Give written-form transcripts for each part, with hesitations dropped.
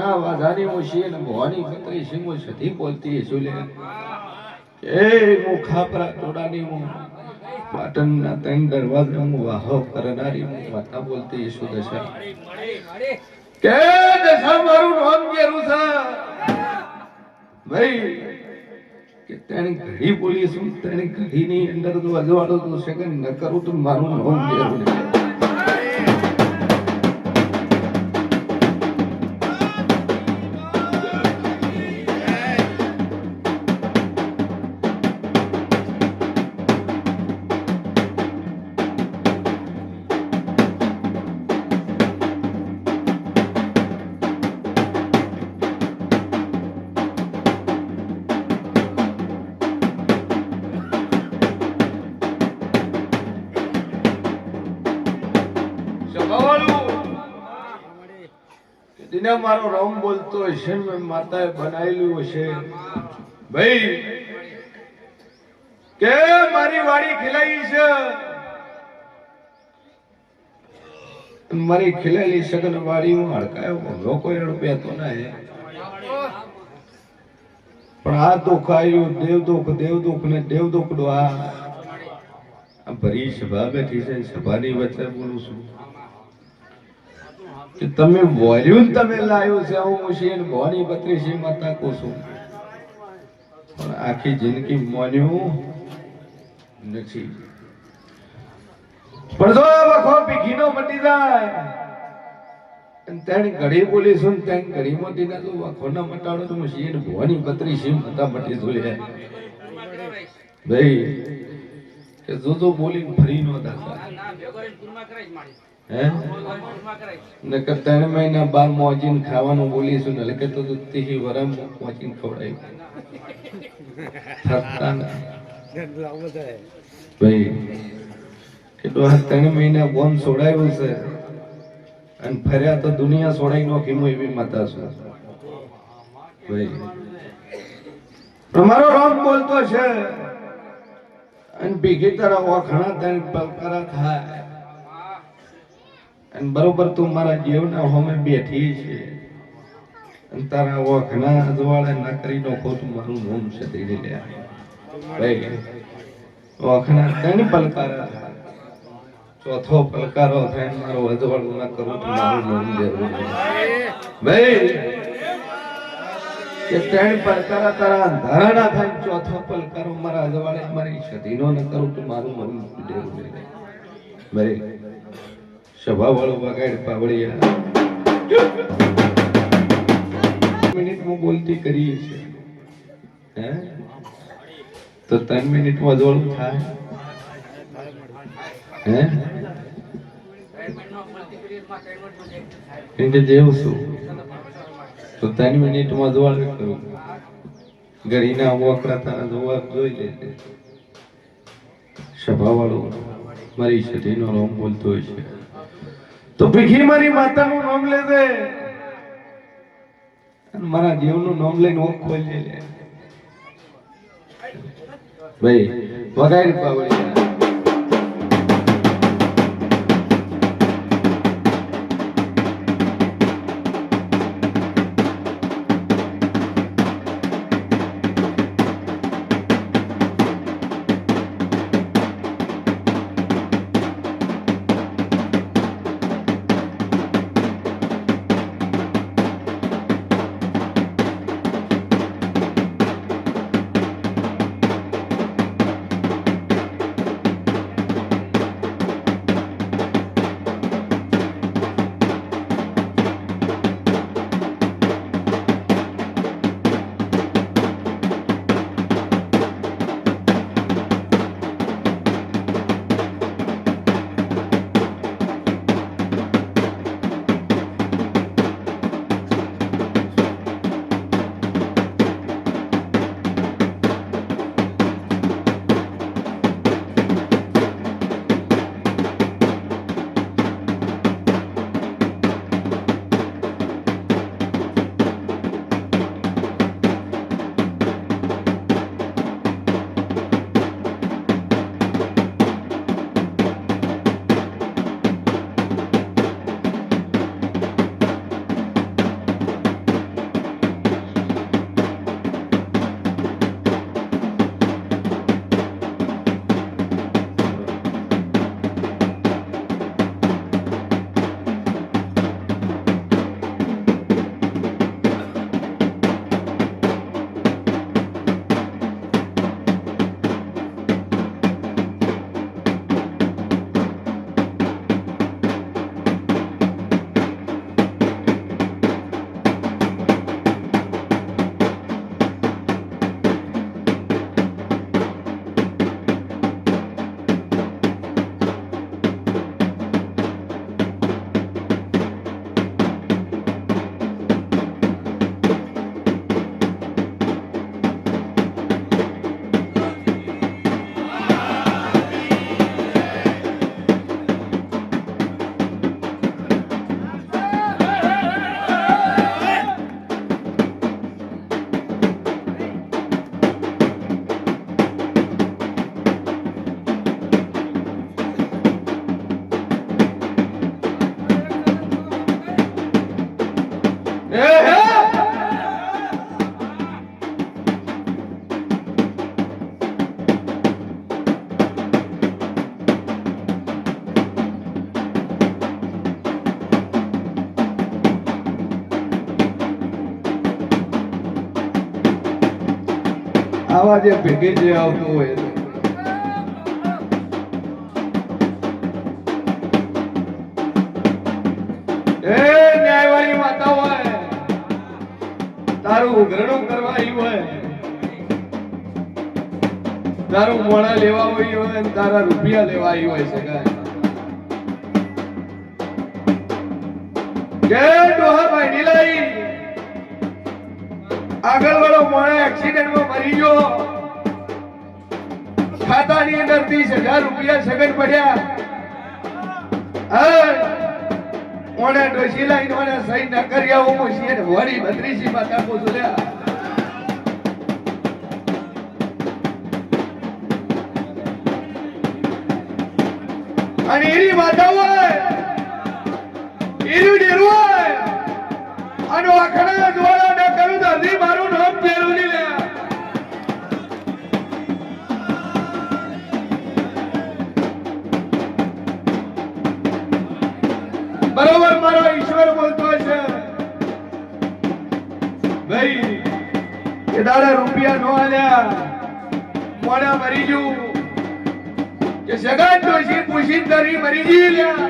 ઘણા વાધાની મુશી અને ભવાની પત્રી સિંગો સધી બોલતી સુલે એ મુખાપરા તોડાની હું પાટણના ત્રણ દરવાજા હું વાહો કરનારી હું માતા બોલતી સુદશા કે દશા મારું નામ કેરું છે ભાઈ કે તેની ઘડી બોલી છું તેની ઘડીની અંદર તો અજવાળો તો સેકન્ડ ન કરું તો મારું નામ કેરું નહીં. દિને મારો રામ બોલતો હશે મેં માતાએ બનાવેલું હશે ભાઈ કે મારી વાડી ખીલાઈ છે મારી ખીલેલી સગન વાડી હું હડકાયો લોકો રૂપિયા તો ના હે પણ આ દુઃખ આવ્યું દેવ દુઃખ ને દેવ દુઃખ નો આ ભરી સભા બેઠી છે સભાની વચ્ચે બોલું છું કે તમે બોલ્યું તમે લાવ્યું છે હું મુશીન ભવાની બત્રીસી માતા કો છું પણ આખી જિંદગી મોન્યું નથી પણ જો વખો પીખીનો મટી જાય તેની ઘડી બોલી છું તેની ઘડી મોટી ના તો વખો ના મટાડો તો મુશીન ભવાની બત્રીસી માતા મટી જોલે ભાઈ કે જો બોલી ફરી નો દાતા નકર 3 મહિના 12 મોજીન ખાવાનું બોલીશું ને લકે તો તીહી વરમ મોજીન ખવડાય થતા ના ભાઈ કેટલો 3 મહિના બોન છોડાયું છે અને ફર્યા તો દુનિયા છોડાઈ નો કેમો એવી માતા છે ભાઈ તમારો રામ બોલતો છે અને ભીખી તરફ વખણા તને પલકારા થાય અને બરોબર તું મારા જીવના હોમે બેઠી છે અને તારા વખણા અજવાળે ના કરી નો ખોટું મારું નામ છે દઈ લે ભાઈ વખણા તને પલકારા ચોથો પલકારો થાય મારો અજવાળું ના કરું તો મારું નામ દેવું ભાઈ કે ત્રણ પલકારા તારા અંધારા ના થાય ચોથો પલકારો મારા અજવાળે મારી સધીનો ન કરું તો મારું નામ દેવું ભાઈ સભા વાળો વગાડ પાવડિયા મિનિટ માં બોલતી કરીએ છે હે તો 3 મિનિટ માં અજવાળું થાય હે કે જેવું છું તો 3 મિનિટ માં અજવાળું કરું ઘડીના વકરા તારા જવાબ જોઈ લેજે સભા વાળો મારી સધીનો નામ બોલતો હોય છે તો ભીખી મારી માતાનું નામ લેજે અને મારા જીવનું નામ લઈને ઓખ ખોલી લે ભાઈ વગાડ પાવડિયા એ હે આવા જે ભેગી જે આવતું હોય ન્યાયવાળી માતા હોય તારું ઉઘરણું કરવા આવી હોય તારું મોડા લેવા આવી હોય અને તારા રૂપિયા લેવા આવી હોય સગાય કે ડોહા ભાઈ લઈ આગળ વાળો મોડા એક્સિડન્ટમાં મરી ગયો ખાતાની અંદર 30,000 રૂપિયા સગન પડ્યા ઓને ડોશી લાઈન ઓને સહી ન કર્યા હું મુશીએ વળી 32 માતા પોસલ્યા અને એની માતા હોય એનું ડેરું હોય અને આખણા દ્વારા ન કરું તો હજી મારું નામ પેલું નહીં લે બરોબર મારો ઈશ્વર બોલતો છે ભાઈ એ દાડા રૂપિયા નો આલ્યા મોડા મરી જુ કે સગન ડોશી પૂછી તરી મરી જી લ્યા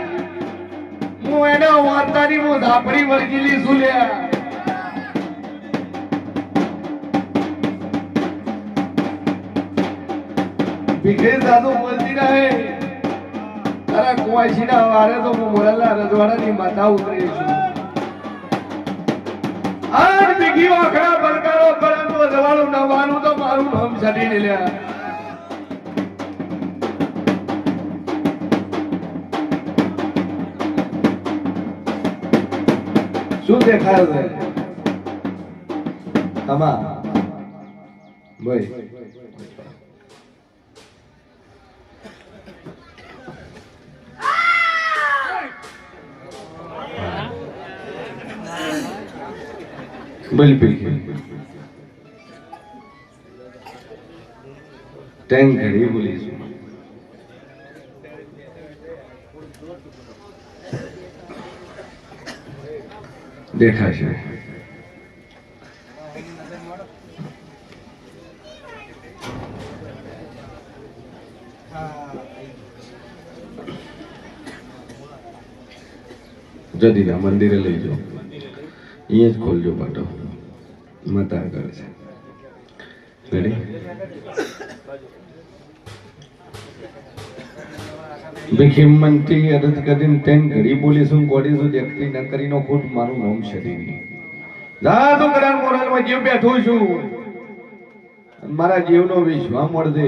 હું એના વાર્તાની હું ધાપડી વળગીલી છું લ્યા ભીખે દાદુ બોલતી રહે તારા કુવાસીના વારે તો હું મોરલા રજવાડાની માતા ઉતરી છું આજ બીગી વાખડા બરકારો પરંતુ રજવાડું નવાનું તો મારું નામ છડીને લ્યા શું દેખાય છે આમાં ભાઈ બિલકુલ ટેન ઘડી બોલીશું દેખાશે જદીના મંદિરે લઈ જાઓ અહીંયા જ ખોલજો પાટો માતા આગળ છે રેડી ભીખીમંતી અરજ કરીને તેન ઘડી બોલીશું કોડીશું દેખતી ન કરીનો ખોટ મારું નામ શરીર જા તો કરાર મોરલમાં જીવ બેઠો છું મારા જીવનો વિશ્વાસ મળશે